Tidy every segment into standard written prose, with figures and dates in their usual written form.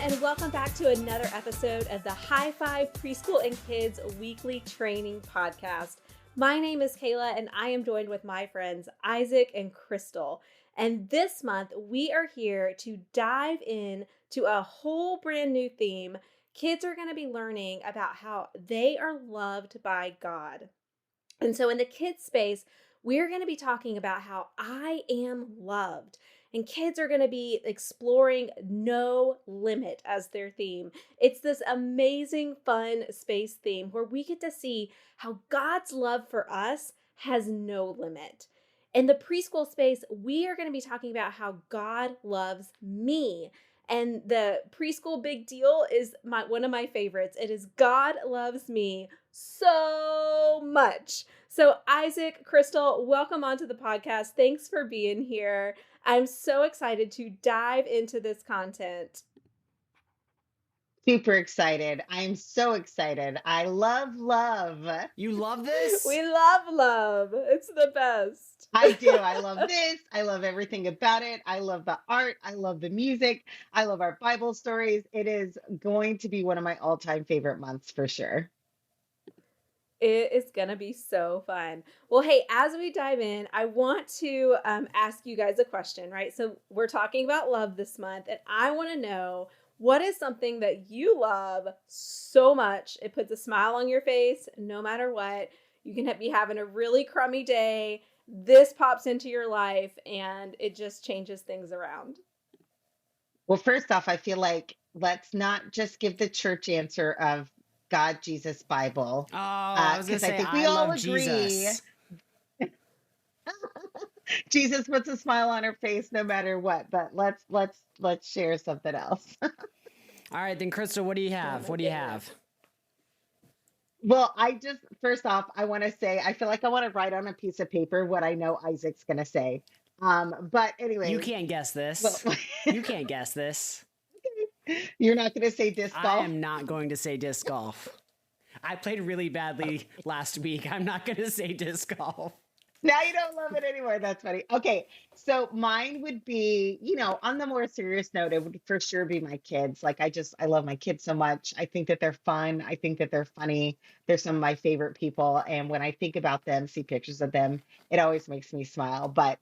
and welcome back to another episode of the High Five Preschool and Kids Weekly Training Podcast. My name is Kayla, and I am joined with my friends Isaac and Crystal. And this month, we are here to dive in to a whole brand new theme. Kids are going to be learning about how they are loved by God. And so in the kids space, we're going to be talking about how I am loved. And kids are going to be exploring no limit as their theme. It's this amazing, fun space theme where we get to see how God's love for us has no limit. In the preschool space, we are going to be talking about how God loves me. And the preschool big deal is one of my favorites. It is God loves me so much. So Isaac, Crystal, welcome onto the podcast. Thanks for being here. I'm so excited to dive into this content. Super excited. I'm so excited. I love love. You love this? We love love. It's the best. I do. I love this. I love everything about it. I love the art. I love the music. I love our Bible stories. It is going to be one of my all-time favorite months for sure. It is going to be so fun. Well, hey, as we dive in, I want to ask you guys a question, right? So we're talking about love this month, and I want to know, what is something that you love so much? It puts a smile on your face no matter what. You can be having a really crummy day. This pops into your life, and it just changes things around. Well, first off, I feel like let's not just give the church answer of God, Jesus, Bible. Oh, I was going to say, I love Jesus. Jesus puts a smile on her face no matter what, but let's share something else. All right, then Crystal, what do you have? What do you have? Well, first off, I want to say, I feel like I want to write on a piece of paper what I know Isaac's going to say. But anyway. You can't guess this. Well, you can't guess this. You're not going to say disc golf? I am not going to say disc golf. I played really badly last week. I'm not going to say disc golf. Now you don't love it anymore. That's funny. Okay. So mine would be, on the more serious note, it would for sure be my kids. Like I love my kids so much. I think that they're fun. I think that they're funny. They're some of my favorite people. And when I think about them, see pictures of them, it always makes me smile. But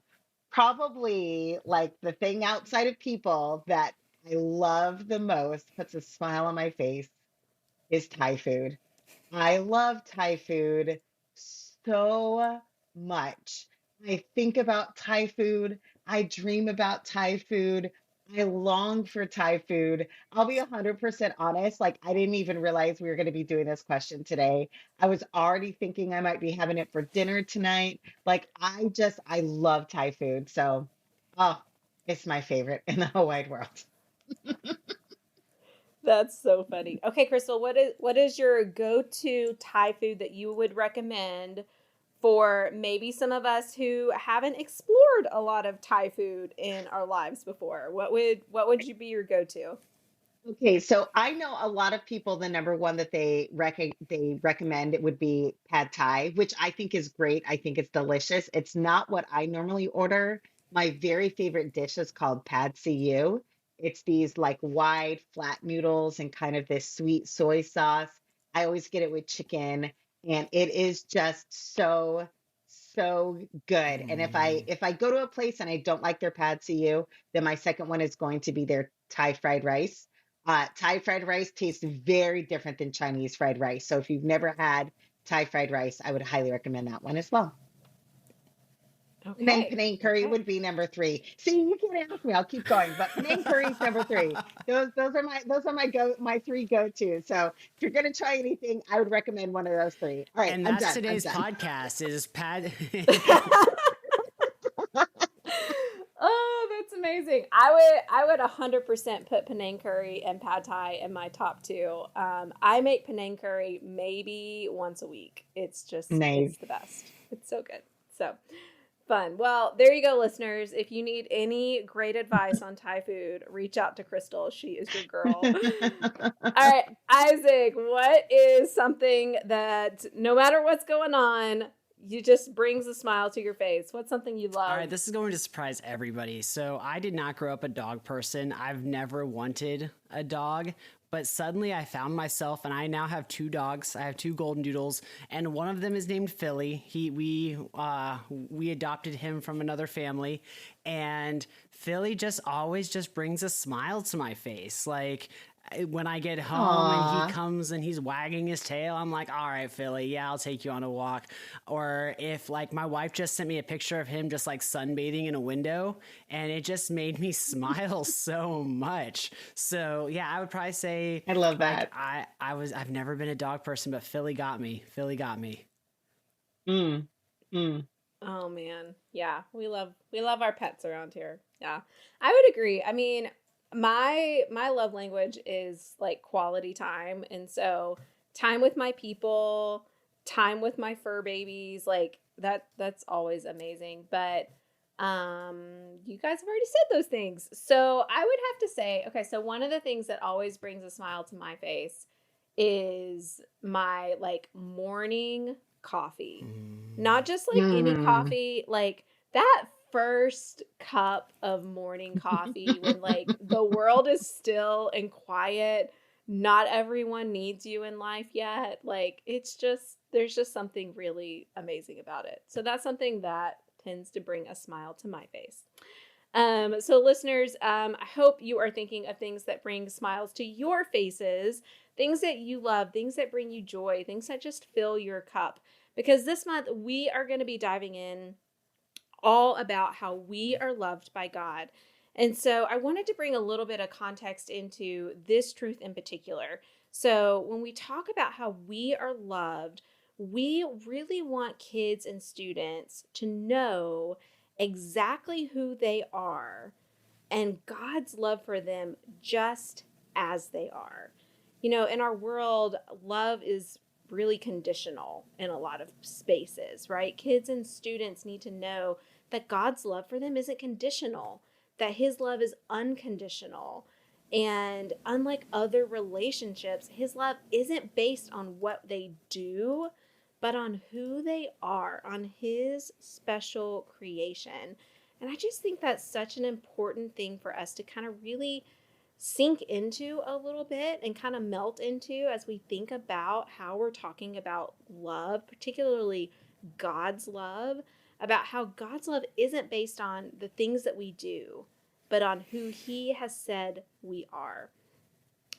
probably like the thing outside of people that I love the most, puts a smile on my face, is Thai food. I love Thai food so much. I think about Thai food. I dream about Thai food. I long for Thai food. I'll be 100% honest. Like, I didn't even realize we were going to be doing this question today. I was already thinking I might be having it for dinner tonight. Like, I love Thai food. So, it's my favorite in the whole wide world. That's so funny. Okay, Crystal, what is your go-to Thai food that you would recommend for maybe some of us who haven't explored a lot of Thai food in our lives before? What would you be your go-to? Okay, so I know a lot of people, the number one that they recommend, it would be pad Thai, which I think is great. I think it's delicious. It's not what I normally order. My very favorite dish is called pad see. It's these like wide flat noodles and kind of this sweet soy sauce. I always get it with chicken, and it is just so good. And if I go to a place and I don't like their pad see, then my second one is going to be their Thai fried rice. Thai fried rice tastes very different than Chinese fried rice. So if you've never had Thai fried rice, I would highly recommend that one as well. Okay. And then Penang curry would be number 3. See, you can't ask me. I'll keep going, but Penang curry is number 3. Those are my 3 go-tos. So if you're gonna try anything, I would recommend one of those 3. All right, and I'm that's done. Today's podcast is pad. Oh, that's amazing. I would 100% put Penang curry and pad Thai in my top 2. I make Penang curry maybe once a week. It's just nice. It's the best. It's so good. So fun. Well, there you go, listeners. If you need any great advice on Thai food, reach out to Crystal. She is your girl. All right, Isaac, what is something that no matter what's going on, you just brings a smile to your face? What's something you love? All right, this is going to surprise everybody. So I did not grow up a dog person. I've never wanted a dog, but suddenly I found myself, and I now have 2 dogs. I have 2 golden doodles, and one of them is named Philly. We adopted him from another family, and Philly just always just brings a smile to my face. Like, when I get home and Aw. he comes and he's wagging his tail, I'm like, all right, Philly, yeah, I'll take you on a walk. Or if like my wife just sent me a picture of him just like sunbathing in a window, and it just made me smile so much. So yeah, I would probably say I love like that. I've never been a dog person, but Philly got me. Philly got me. Mm, mm. Oh man. Yeah, we love our pets around here. Yeah. I would agree. I mean, my love language is like quality time, and so time with my people, time with my fur babies, like that's always amazing. But you guys have already said those things. So I would have to say, okay, so one of the things that always brings a smile to my face is my like morning coffee. Not just like any Mm. coffee, like that first cup of morning coffee when like the world is still and quiet, not everyone needs you in life yet. Like it's just there's just something really amazing about it. So that's something that tends to bring a smile to my face. So listeners, I hope you are thinking of things that bring smiles to your faces, things that you love, things that bring you joy, things that just fill your cup. Because this month we are going to be diving in all about how we are loved by God. And so I wanted to bring a little bit of context into this truth in particular. So when we talk about how we are loved, we really want kids and students to know exactly who they are and God's love for them just as they are. You know, in our world, love is really conditional in a lot of spaces, right? Kids and students need to know that God's love for them isn't conditional, that his love is unconditional. And unlike other relationships, his love isn't based on what they do, but on who they are, on his special creation. And I just think that's such an important thing for us to kind of really sink into a little bit and kind of melt into as we think about how we're talking about love, particularly God's love, about how God's love isn't based on the things that we do, but on who he has said we are.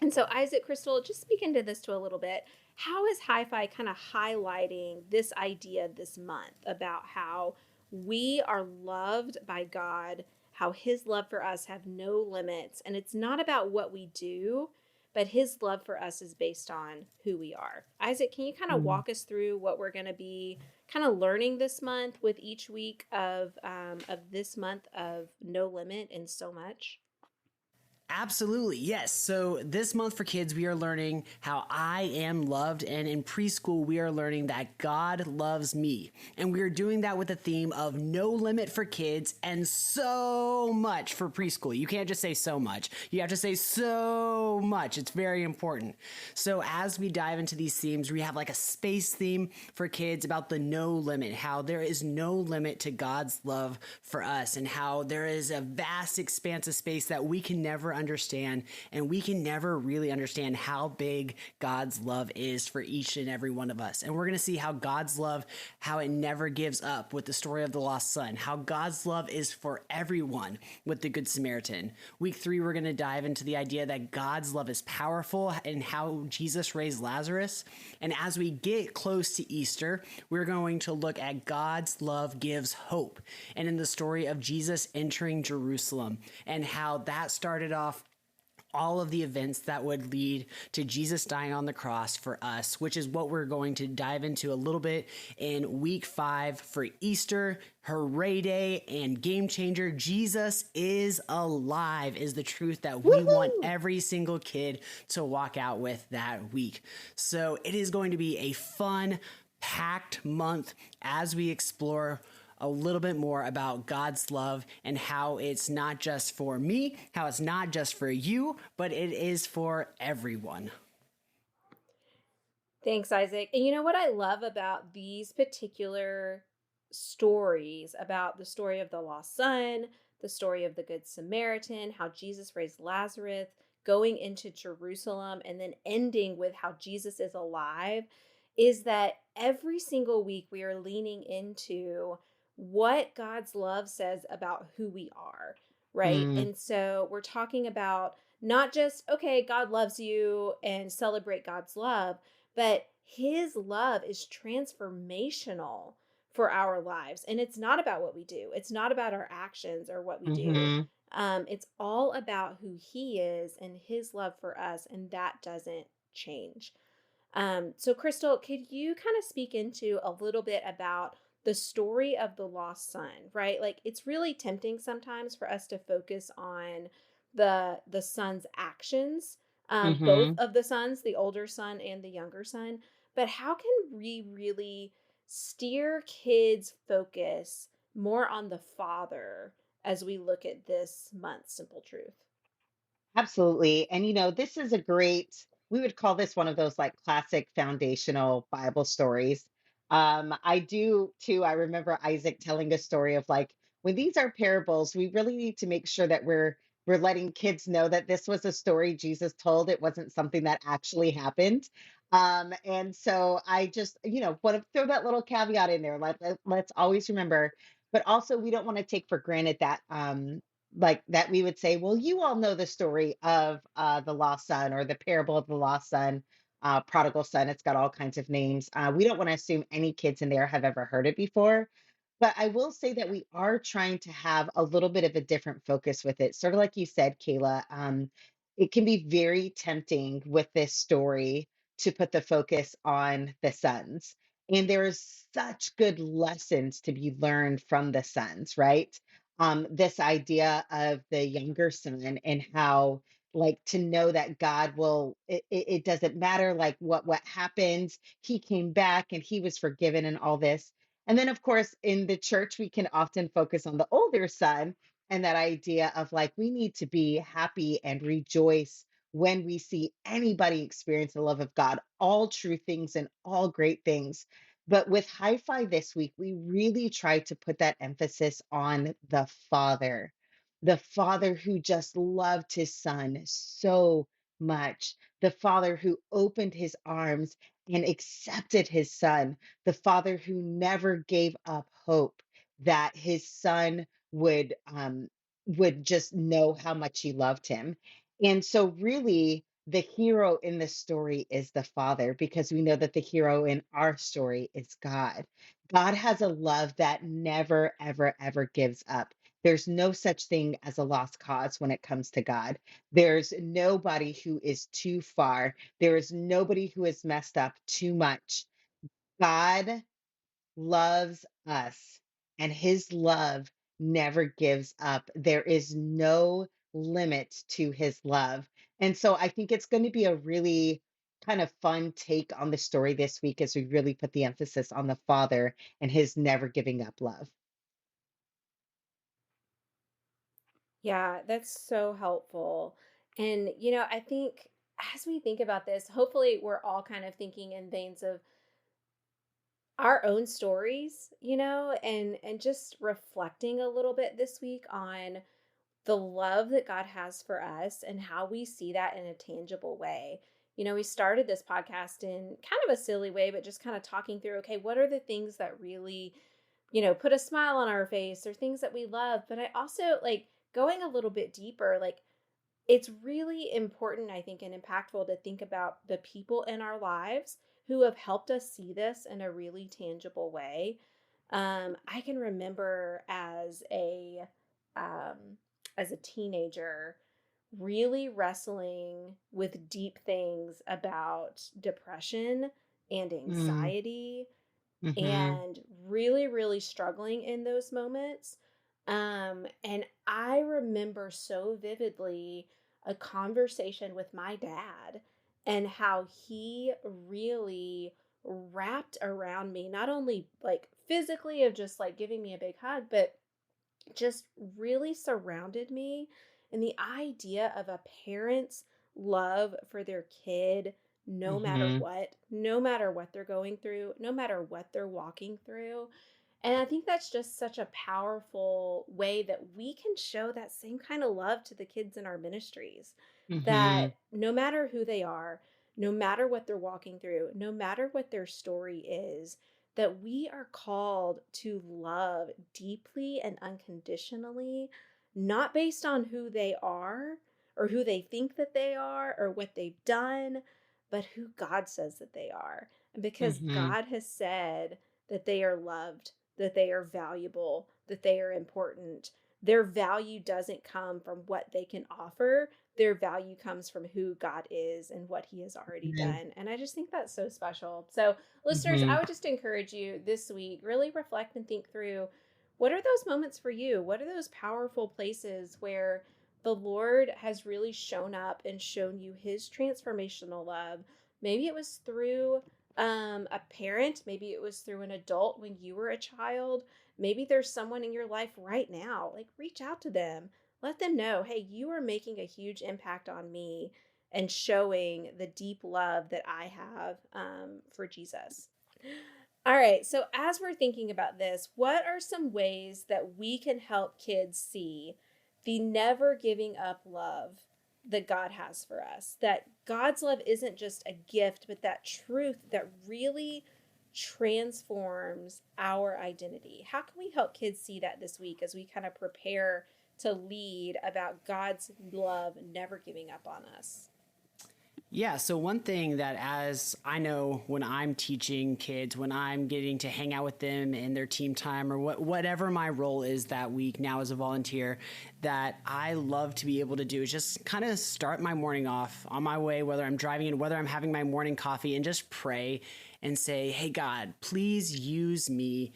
And so, Isaac, Crystal, just speak into this to a little bit. How is Hi-Fi kind of highlighting this idea this month about how we are loved by God, how his love for us have no limits, and it's not about what we do, but his love for us is based on who we are. Isaac, can you kind of Mm. walk us through what we're going to be kind of learning this month with each week of this month of No Limit and So Much? Absolutely, yes. So this month for kids, we are learning how I am loved. And in preschool, we are learning that God loves me. And we are doing that with the theme of no limit for kids and so much for preschool. You can't just say so much. You have to say so much. It's very important. So as we dive into these themes, we have like a space theme for kids about the no limit, how there is no limit to God's love for us, and how there is a vast expanse of space that we can never understand, and we can never really understand how big God's love is for each and every one of us. And we're going to see how God's love, how it never gives up with the story of the lost son, how God's love is for everyone with the Good Samaritan. Week 3, we're going to dive into the idea that God's love is powerful and how Jesus raised Lazarus. And as we get close to Easter, we're going to look at God's love gives hope, and in the story of Jesus entering Jerusalem and how that started off all of the events that would lead to Jesus dying on the cross for us, which is what we're going to dive into a little bit in week 5 for Easter, Hooray Day, and Game Changer. Jesus is alive is the truth that we want Woohoo! every single kid to walk out with that week. So it is going to be a fun, packed month as we explore a little bit more about God's love and how it's not just for me, how it's not just for you, but it is for everyone. Thanks, Isaac. And you know what I love about these particular stories, about the story of the lost son, the story of the Good Samaritan, how Jesus raised Lazarus, going into Jerusalem, and then ending with how Jesus is alive, is that every single week we are leaning into what God's love says about who we are, right? Mm, And so we're talking about not just, okay, God loves you and celebrate God's love, but his love is transformational for our lives. And it's not about what we do, it's not about our actions or what we do. hmm It's all about who he is and his love for us. And that doesn't change. So, Crystal, could you kind of speak into a little bit about the story of the lost son, right? Like, it's really tempting sometimes for us to focus on the son's actions, both hmm of the sons, the older son and the younger son. But how can we really steer kids' focus more on the father as we look at this month's Simple Truth? Absolutely. And this is a great, we would call this one of those like classic foundational Bible stories. I do too. I remember Isaac telling a story of like, when these are parables, we really need to make sure that we're letting kids know that this was a story Jesus told. It wasn't something that actually happened. And so I just, want to throw that little caveat in there. Let's always remember, but also we don't want to take for granted that like that we would say, well, you all know the story of the lost son or the parable of the lost son, prodigal son. It's got all kinds of names. We don't want to assume any kids in there have ever heard it before. But I will say that we are trying to have a little bit of a different focus with it. Sort of like you said, Kayla, it can be very tempting with this story to put the focus on the sons. And there's such good lessons to be learned from the sons, right? This idea of the younger son and how like to know that God will it doesn't matter like what happens, he came back and he was forgiven and all this. And then of course in the church we can often focus on the older son and that idea of like we need to be happy and rejoice when we see anybody experience the love of God, all true things and all great things. But with Hi Fi this week, we really try to put that emphasis on the father who just loved his son so much, the father who opened his arms and accepted his son, the father who never gave up hope that his son would just know how much he loved him. And so, really, the hero in the story is the father because we know that the hero in our story is God. God has a love that never, ever, ever gives up. There's no such thing as a lost cause when it comes to God. There's nobody who is too far. There is nobody who has messed up too much. God loves us, and his love never gives up. There is no limit to his love. And so I think it's going to be a really kind of fun take on the story this week as we really put the emphasis on the father and his never giving up love. Yeah, that's so helpful. And, I think as we think about this, hopefully we're all kind of thinking in veins of our own stories, and just reflecting a little bit this week on the love that God has for us and how we see that in a tangible way. We started this podcast in kind of a silly way, but just kind of talking through, okay, what are the things that really, put a smile on our face or things that we love. But I also like going a little bit deeper, like it's really important, I think, and impactful to think about the people in our lives who have helped us see this in a really tangible way. I can remember um, as a teenager really wrestling with deep things about depression and Mm, anxiety hmm and really, really struggling in those moments. And I remember so vividly a conversation with my dad and how he really wrapped around me, not only like physically of just like giving me a big hug, but just really surrounded me. And the idea of a parent's love for their kid Mhm. no matter what they're going through, no matter what they're walking through. And I think that's just such a powerful way that we can show that same kind of love to the kids in our ministries. That Mhm. no matter who they are, no matter what they're walking through, no matter what their story is, that we are called to love deeply and unconditionally, not based on who they are or who they think that they are or what they've done, but who God says that they are. And because Mhm. God has said that they are loved, that they are valuable, that they are important. Their value doesn't come from what they can offer. Their value comes from who God is and what he has already Mhm. done. And I just think that's so special. So, listeners, I Mhm. would just encourage you this week, really reflect and think through, what are those moments for you? What are those powerful places where the Lord has really shown up and shown you his transformational love? Maybe it was through a parent, maybe it was through an adult when you were a child. Maybe there's someone in your life right now. Like, reach out to them. Let them know, hey, you are making a huge impact on me and showing the deep love that I have for Jesus. All right, so as we're thinking about this, what are some ways that we can help kids see the never giving up love that God has for us? That God's love isn't just a gift, but that truth that really transforms our identity. How can we help kids see that this week as we kind of prepare to lead about God's love never giving up on us? Yeah, so one thing that, as I know, when I'm teaching kids, when I'm getting to hang out with them in their team time or whatever my role is that week now as a volunteer, that I love to be able to do is just kind of start my morning off on my way, whether I'm driving in, whether I'm having my morning coffee, and just pray and say, hey, God, please use me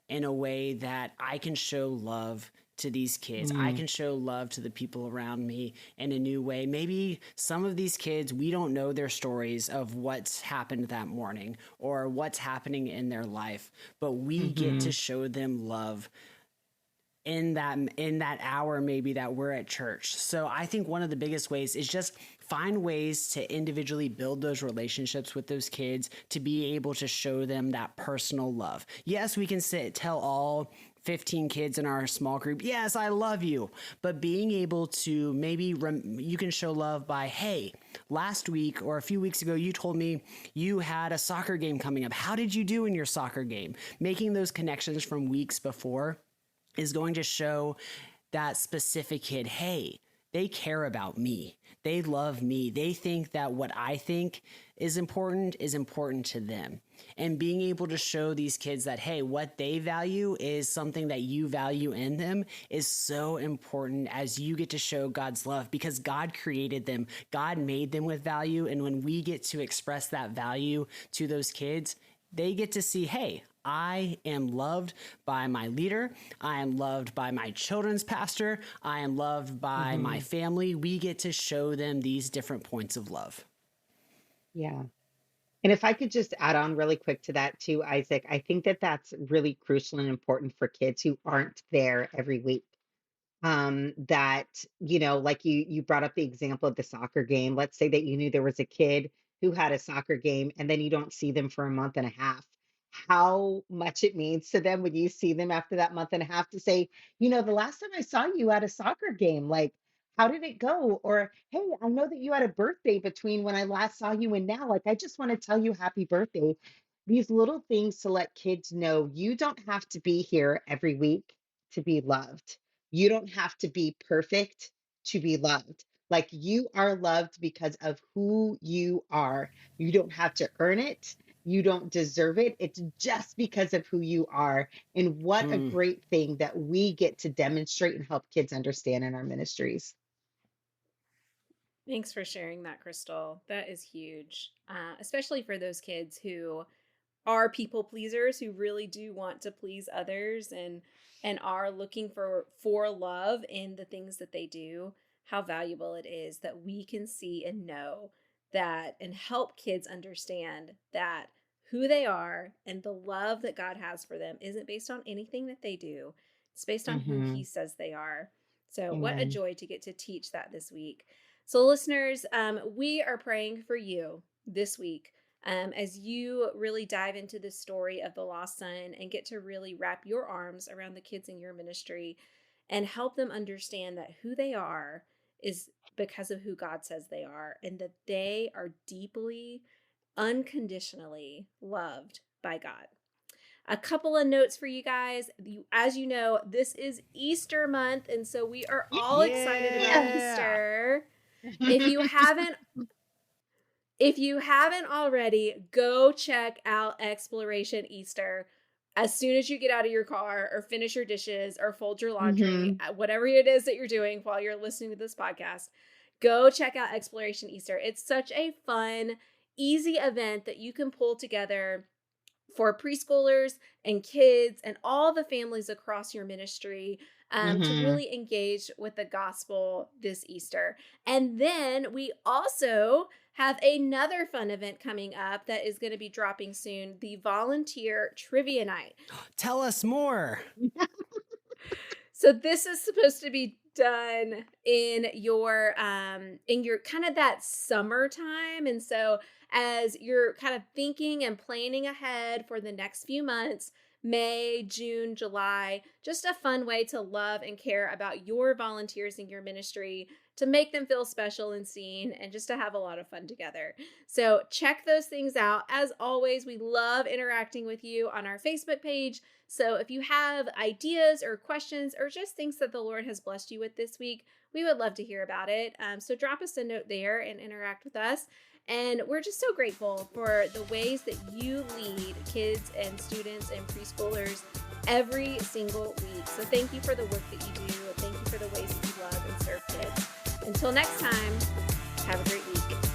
in a way that I can show love to these kids. I Mhm. can show love to the people around me in a new way. Maybe some of these kids, we don't know their stories of what's happened that morning or what's happening in their life, but we get to Mhm. show them love in that hour maybe that we're at church. So I think one of the biggest ways is just find ways to individually build those relationships with those kids to be able to show them that personal love. Yes, we can tell all 15 kids in our small group, yes, I love you. But being able to maybe you can show love by, hey, last week or a few weeks ago, you told me you had a soccer game coming up. How did you do in your soccer game? Making those connections from weeks before is going to show that specific kid, hey, they care about me. They love me. They think that what I think is important to them. And being able to show these kids that, hey, what they value is something that you value in them is so important as you get to show God's love because God created them. God made them with value. And when we get to express that value to those kids, they get to see, hey, I am loved by my leader. I am loved by my children's pastor. I am loved by my Mhm. family. We get to show them these different points of love. Yeah. And if I could just add on really quick to that too, Isaac, I think that that's really crucial and important for kids who aren't there every week. That like you brought up the example of the soccer game. Let's say that you knew there was a kid who had a soccer game and then you don't see them for a month and a half. How much it means to them when you see them after that month and a half to say, the last time I saw you at a soccer game, like, how did it go? Or, hey, I know that you had a birthday between when I last saw you and now, like, I just want to tell you happy birthday. These little things to let kids know you don't have to be here every week to be loved. You don't have to be perfect to be loved. Like, you are loved because of who you are. You don't have to earn it. You don't deserve it. It's just because of who you are. And what a Hmm. great thing that we get to demonstrate and help kids understand in our ministries. Thanks for sharing that, Crystal. That is huge, especially for those kids who are people pleasers, who really do want to please others and are looking for love in the things that they do. How valuable it is that we can see and know that and help kids understand that who they are and the love that God has for them isn't based on anything that they do. It's based on who he Hmm. says they are. So what a Amen. joy to get to teach that this week. So listeners, we are praying for you this week as you really dive into the story of the lost son and get to really wrap your arms around the kids in your ministry and help them understand that who they are is because of who God says they are, and that they are deeply, unconditionally loved by God. A couple of notes for you guys. As you know, this is Easter month, and so we are all excited about Easter. If you haven't already, go check out Exploration Easter as soon as you get out of your car or finish your dishes or fold your laundry, whatever it is that you're doing while you're listening to this podcast. Go check out Exploration Easter. It's such a fun, easy event that you can pull together for preschoolers and kids and all the families across your ministry to really engage with the gospel this Easter. And then we also have another fun event coming up that is going to be dropping soon, the Volunteer Trivia Night. Tell us more. So this is supposed to be done in your kind of that summertime. And so as you're kind of thinking and planning ahead for the next few months, May, June, July, just a fun way to love and care about your volunteers in your ministry, to make them feel special and seen, and just to have a lot of fun together. So check those things out. As always, we love interacting with you on our Facebook page. So if you have ideas or questions or just things that the Lord has blessed you with this week, we would love to hear about it. So drop us a note there and interact with us. And we're just so grateful for the ways that you lead kids and students and preschoolers every single week. So thank you for the work that you do. Thank you for the ways that you love and serve kids. Until next time, have a great week.